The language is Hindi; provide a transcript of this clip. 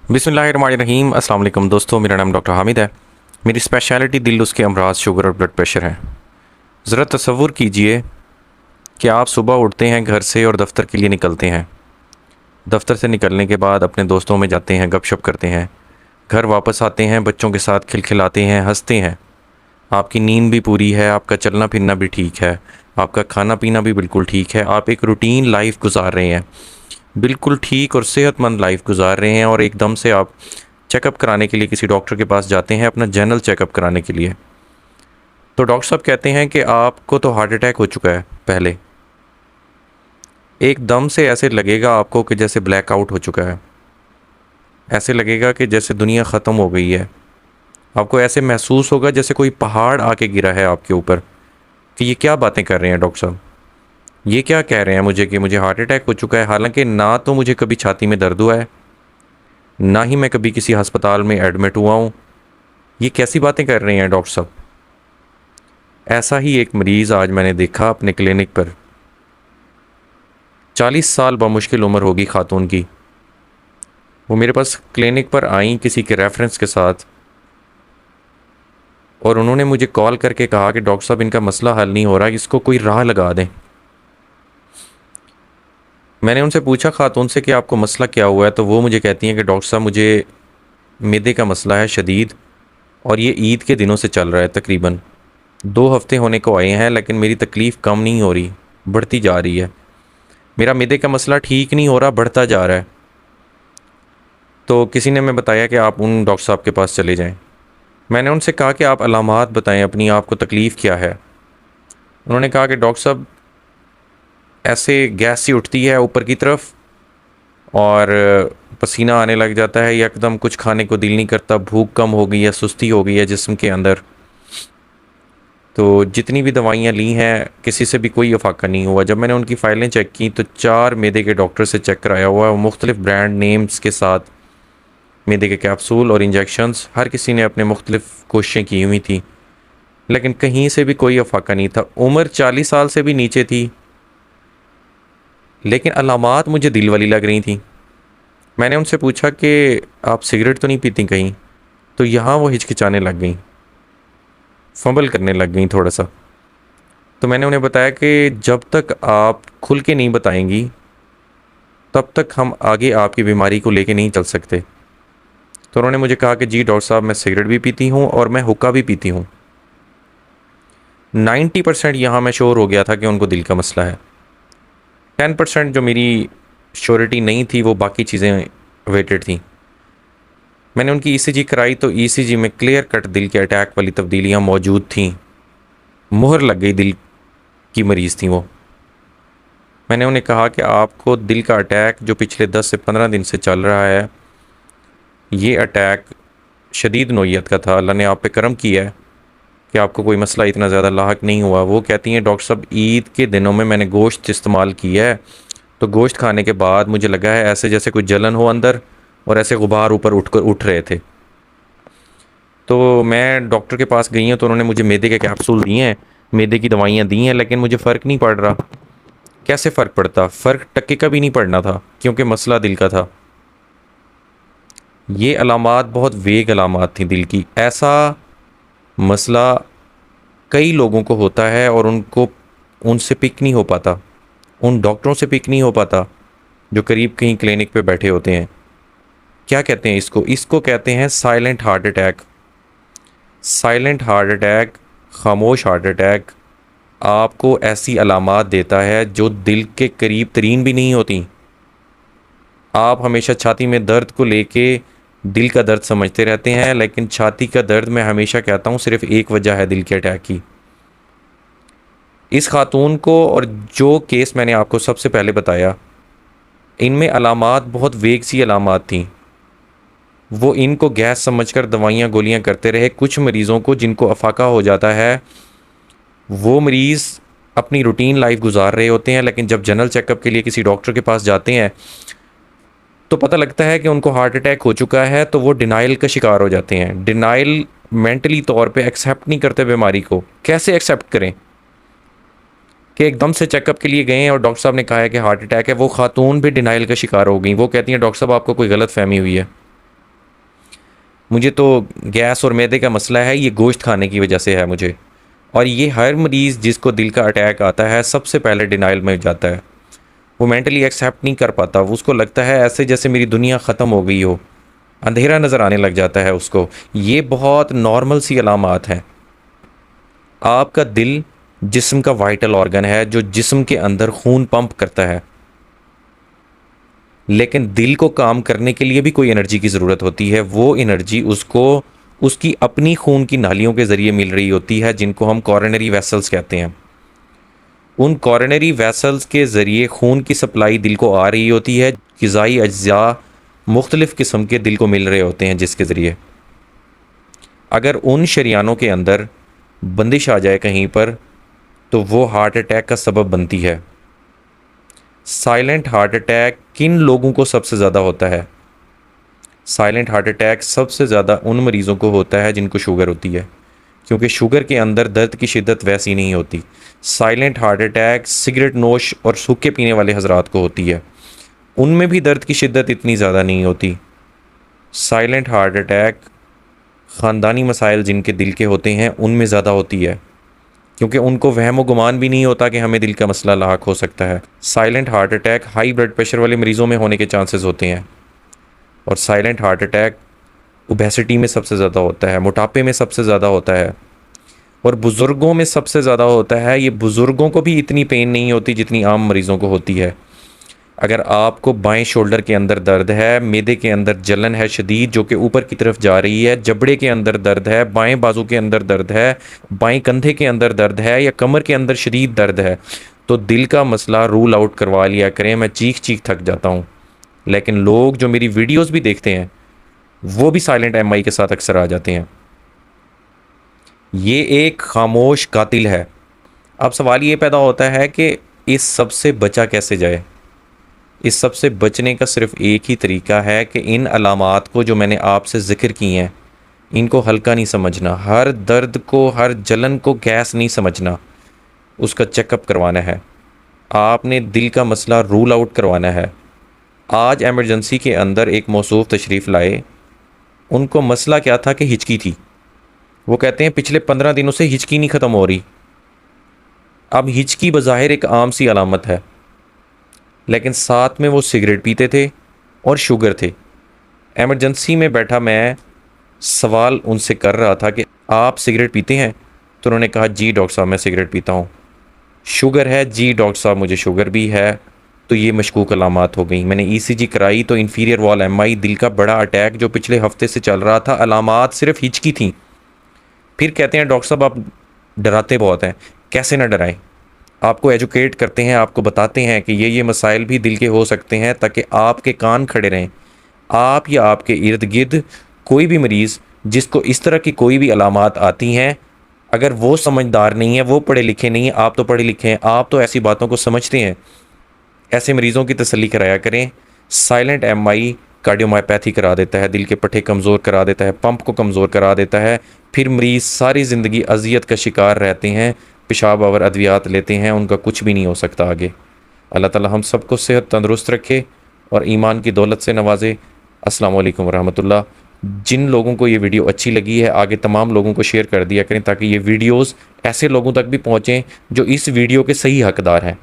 बिस्मिल्लाहिर्रहमानिर्रहीम। अस्सलाम वालेकुम दोस्तों, मेरा नाम डॉक्टर हामिद है। मेरी स्पेशलिटी दिल, उसके अमराज, शुगर और ब्लड प्रेशर है। ज़रा तसव्वुर कीजिए कि आप सुबह उठते हैं घर से और दफ्तर के लिए निकलते हैं। दफ्तर से निकलने के बाद अपने दोस्तों में जाते हैं, गपशप करते हैं। घर वापस आते हैं, बच्चों के साथ खिलखिलाते हैं, हंसते हैं। आपकी नींद भी पूरी है, आपका चलना फिरना भी ठीक है, आपका खाना पीना भी बिल्कुल ठीक है। आप एक रूटीन लाइफ गुजार रहे हैं, बिल्कुल ठीक और सेहतमंद लाइफ गुजार रहे हैं। और एकदम से आप चेकअप कराने के लिए किसी डॉक्टर के पास जाते हैं, अपना जनरल चेकअप कराने के लिए। तो डॉक्टर साहब कहते हैं कि आपको तो हार्ट अटैक हो चुका है पहले। एकदम से ऐसे लगेगा आपको कि जैसे ब्लैकआउट हो चुका है, ऐसे लगेगा कि जैसे दुनिया ख़त्म हो गई है। आपको ऐसे महसूस होगा जैसे कोई पहाड़ आके गिरा है आपके ऊपर, कि ये क्या बातें कर रहे हैं डॉक्टर साहब, ये क्या कह रहे हैं मुझे कि मुझे हार्ट अटैक हो चुका है। हालांकि ना तो मुझे कभी छाती में दर्द हुआ है, ना ही मैं कभी किसी अस्पताल में एडमिट हुआ हूँ। ये कैसी बातें कर रहे हैं डॉक्टर साहब। ऐसा ही एक मरीज़ आज मैंने देखा अपने क्लिनिक पर। 40 साल बमुश्किल उम्र होगी ख़ातून की। वो मेरे पास क्लिनिक पर आई किसी के रेफरेंस के साथ, और उन्होंने मुझे कॉल करके कहा कि डॉक्टर साहब, इनका मसला हल नहीं हो रहा, इसको कोई राह लगा दें। मैंने उनसे पूछा ख़ातून से कि आपको मसला क्या हुआ है, तो वो मुझे कहती हैं कि डॉक्टर साहब, मुझे मिदे का मसला है शदीद, और ये ईद के दिनों से चल रहा है। तकरीबन 2 हफ्ते होने को आए हैं, लेकिन मेरी तकलीफ़ कम नहीं हो रही, बढ़ती जा रही है। मेरा मिदे का मसला ठीक नहीं हो रहा, बढ़ता जा रहा है। तो किसी ने मैं बताया कि आप उन डॉक्टर साहब के पास चले जाएं। मैंने उनसे कहा कि आप अलामात बताएं अपनी, आपको तकलीफ़ क्या है। उन्होंने कहा कि डॉक्टर साहब, ऐसे गैस सी उठती है ऊपर की तरफ, और पसीना आने लग जाता है एकदम, कुछ खाने को दिल नहीं करता, भूख कम हो गई है, सुस्ती हो गई है जिस्म के अंदर। तो जितनी भी दवाइयाँ ली हैं, किसी से भी कोई अफाका नहीं हुआ। जब मैंने उनकी फ़ाइलें चेक की तो 4 मैदे के डॉक्टर से चेक कराया हुआ है, मुख्तलिफ़ ब्रांड नेम्स के साथ मैदे के कैप्सूल और इंजेक्शंस। हर किसी ने अपने मुख्तलिफ़ कोशिशें की हुई थी, लेकिन कहीं से भी कोई अफाका नहीं था। उम्र 40 साल से भी नीचे थी, लेकिन अलामात मुझे दिल वाली लग रही थी। मैंने उनसे पूछा कि आप सिगरेट तो नहीं पीती कहीं, तो यहाँ वो हिचकिचाने लग गई, फंबल करने लग गई थोड़ा सा। तो मैंने उन्हें बताया कि जब तक आप खुल के नहीं बताएंगी, तब तक हम आगे आपकी बीमारी को लेके नहीं चल सकते। तो उन्होंने मुझे कहा कि जी डॉक्टर साहब, मैं सिगरेट भी पीती हूँ और मैं हुक्का भी पीती हूँ। 90% यहाँ मैं श्योर हो गया था कि उनको दिल का मसला है। 10% जो मेरी श्योरिटी नहीं थी, वो बाकी चीज़ें वेटेड थी। मैंने उनकी ईसीजी कराई तो ईसीजी में क्लियर कट दिल के अटैक वाली तब्दीलियाँ मौजूद थीं। मुहर लग गई, दिल की मरीज़ थी वो। मैंने उन्हें कहा कि आपको दिल का अटैक जो पिछले 10 से 15 दिन से चल रहा है, ये अटैक शदीद नोयत का था। अल्लाह ने आप पे करम किया है कि आपको कोई मसला इतना ज़्यादा लाहक नहीं हुआ। वो कहती हैं, डॉक्टर साहब, ईद के दिनों में मैंने गोश्त इस्तेमाल किया है, तो गोश्त खाने के बाद मुझे लगा है ऐसे जैसे कोई जलन हो अंदर, और ऐसे गुबार ऊपर उठ रहे थे। तो मैं डॉक्टर के पास गई हूँ, तो उन्होंने मुझे मैदे के कैप्सूल दिए हैं, मैदे की दवाइयाँ दी हैं, लेकिन मुझे फ़र्क नहीं पड़ रहा। कैसे फ़र्क पड़ता? फ़र्क टक्के का भी नहीं पड़ना था, क्योंकि मसला दिल का था। ये अलामात बहुत वेग अलामात थी दिल की। ऐसा मसला कई लोगों को होता है, और उनको उनसे पिक नहीं हो पाता, उन डॉक्टरों से पिक नहीं हो पाता जो करीब कहीं क्लिनिक पे बैठे होते हैं। क्या कहते हैं इसको? इसको कहते हैं silent heart attack. Silent heart attack, खामोश हार्ट अटैक, आपको ऐसी अलामात देता है जो दिल के करीब तरीन भी नहीं होती। आप हमेशा छाती में दर्द को लेके दिल का दर्द समझते रहते हैं, लेकिन छाती का दर्द मैं हमेशा कहता हूँ सिर्फ एक वजह है दिल के अटैक की। इस खातून को, और जो केस मैंने आपको सबसे पहले बताया, इनमें अलामात बहुत वेग सी अलामात थी। वो इनको गैस समझकर दवाइयाँ गोलियाँ करते रहे। कुछ मरीज़ों को जिनको अफाका हो जाता है, वो मरीज़ अपनी रूटीन लाइफ गुजार रहे होते हैं, लेकिन जब जनरल चेकअप के लिए किसी डॉक्टर के पास जाते हैं तो पता लगता है कि उनको हार्ट अटैक हो चुका है। तो वो डिनाइल का शिकार हो जाते हैं। डिनाइल, मेंटली तौर पे एक्सेप्ट नहीं करते बीमारी को। कैसे एक्सेप्ट करें कि एकदम से चेकअप के लिए गए और डॉक्टर साहब ने कहा है कि हार्ट अटैक है। वो खातून भी डिनाइल का शिकार हो गई। वो कहती हैं, डॉक्टर साहब, आपको कोई गलत फहमी हुई है, मुझे तो गैस और मैदे का मसला है, ये गोश्त खाने की वजह से है मुझे। और ये हर मरीज़ जिसको दिल का अटैक आता है सबसे पहले डिनाइल में जाता है। वो मेंटली एक्सेप्ट नहीं कर पाता, वो उसको लगता है ऐसे जैसे मेरी दुनिया ख़त्म हो गई हो, अंधेरा नज़र आने लग जाता है उसको। ये बहुत नॉर्मल सी अलामात हैं। आपका दिल जिस्म का वाइटल ऑर्गन है जो जिस्म के अंदर खून पंप करता है, लेकिन दिल को काम करने के लिए भी कोई एनर्जी की ज़रूरत होती है। वो एनर्जी उसको उसकी अपनी खून की नालियों के ज़रिए मिल रही होती है, जिनको हम कॉरोनरी वेसल्स कहते हैं। उन कॉरोनरी वेसल्स के ज़रिए खून की सप्लाई दिल को आ रही होती है। ग़िज़ाई अज्जा मुख्तलिफ़ किस्म के दिल को मिल रहे होते हैं, जिसके ज़रिए अगर उन शरियानों के अंदर बंदिश आ जाए कहीं पर, तो वो हार्ट अटैक का सबब बनती है। साइलेंट हार्ट अटैक किन लोगों को सबसे ज़्यादा होता है? साइलेंट हार्ट अटैक सबसे ज़्यादा उन मरीज़ों को होता है जिनको शुगर होती है, क्योंकि शुगर के अंदर दर्द की शिद्दत वैसी नहीं होती। साइलेंट हार्ट अटैक सिगरेट नोश और सूखे पीने वाले हजरात को होती है, उनमें भी दर्द की शिद्दत इतनी ज़्यादा नहीं होती। साइलेंट हार्ट अटैक ख़ानदानी मसाइल जिनके दिल के होते हैं उनमें ज़्यादा होती है, क्योंकि उनको वहम व गुमान भी नहीं होता कि हमें दिल का मसला लाहक हो सकता है। Silent heart attack high blood pressure वाले मरीज़ों में होने के चांसेस होते हैं। और साइलेंट हार्ट अटैक ओबेसिटी में सबसे ज़्यादा होता है, मोटापे में सबसे ज़्यादा होता है, और बुज़ुर्गों में सबसे ज़्यादा होता है। ये बुज़ुर्गों को भी इतनी पेन नहीं होती जितनी आम मरीज़ों को होती है। अगर आपको बाएं शोल्डर के अंदर दर्द है, मैदे के अंदर जलन है शदीद जो कि ऊपर की तरफ जा रही है, जबड़े के अंदर दर्द है, बाएं बाजू के अंदर दर्द है, बाएं कंधे के अंदर दर्द है, या कमर के अंदर शदीद दर्द है, तो दिल का मसला रूल आउट करवा लिया करें। मैं चीख चीख थक जाता हूँ, लेकिन लोग जो मेरी वीडियोस भी देखते हैं वो भी साइलेंट एमआई के साथ अक्सर आ जाते हैं। ये एक खामोश कातिल है। अब सवाल ये पैदा होता है कि इस सब से बचा कैसे जाए। इस सब से बचने का सिर्फ एक ही तरीका है कि इन अलामात को जो मैंने आपसे ज़िक्र की हैं, इनको हल्का नहीं समझना। हर दर्द को, हर जलन को गैस नहीं समझना, उसका चेकअप करवाना है। आपने दिल का मसला रूल आउट करवाना है। आज एमरजेंसी के अंदर एक मौसूफ तशरीफ़ लाए, उनको मसला क्या था कि हिचकी थी। वो कहते हैं पिछले 15 दिनों से हिचकी नहीं ख़त्म हो रही। अब हिचकी बज़ाहिर एक आम सी अलामत है, लेकिन साथ में वो सिगरेट पीते थे और शुगर थे। एमरजेंसी में बैठा मैं सवाल उनसे कर रहा था कि आप सिगरेट पीते हैं? तो उन्होंने कहा जी डॉक्टर साहब मैं सिगरेट पीता हूँ। शुगर है? जी डॉक्टर साहब मुझे शुगर भी है। तो ये मशकूक अलामात हो गई। मैंने ईसीजी कराई तो इन्फीरियर वॉल एमआई, दिल का बड़ा अटैक जो पिछले हफ्ते से चल रहा था, अलामात सिर्फ हिचकी थी। फिर कहते हैं डॉक्टर साहब आप डराते बहुत हैं। कैसे ना डराएं, आपको एजुकेट करते हैं, आपको बताते हैं कि ये मसाइल भी दिल के हो सकते हैं, ताकि आपके कान खड़े रहें। आप या आपके इर्द गिर्द कोई भी मरीज़ जिसको इस तरह की कोई भी अलामात आती हैं, अगर वो समझदार नहीं है, वो पढ़े लिखे नहीं हैं, आप तो पढ़े लिखे हैं, आप तो ऐसी बातों को समझते हैं, ऐसे मरीज़ों की तसल्ली कराया करें। साइलेंट एमआई कार्डियोमायोपैथी करा देता है, दिल के पट्टे कमज़ोर करा देता है, पंप को कमज़ोर करा देता है। फिर मरीज़ सारी ज़िंदगी अजियत का शिकार रहते हैं, पेशाब आवर अद्वियात लेते हैं, उनका कुछ भी नहीं हो सकता आगे। अल्लाह ताला हम सबको सेहत तंदुरुस्त रखे और ईमान की दौलत से नवाजे। अस्सलाम वालेकुम रहमतुल्लाह। जिन लोगों को ये वीडियो अच्छी लगी है, आगे तमाम लोगों को शेयर कर दिया करें, ताकि ये वीडियोस ऐसे लोगों तक भी पहुँचें जो इस वीडियो के सही हकदार हैं।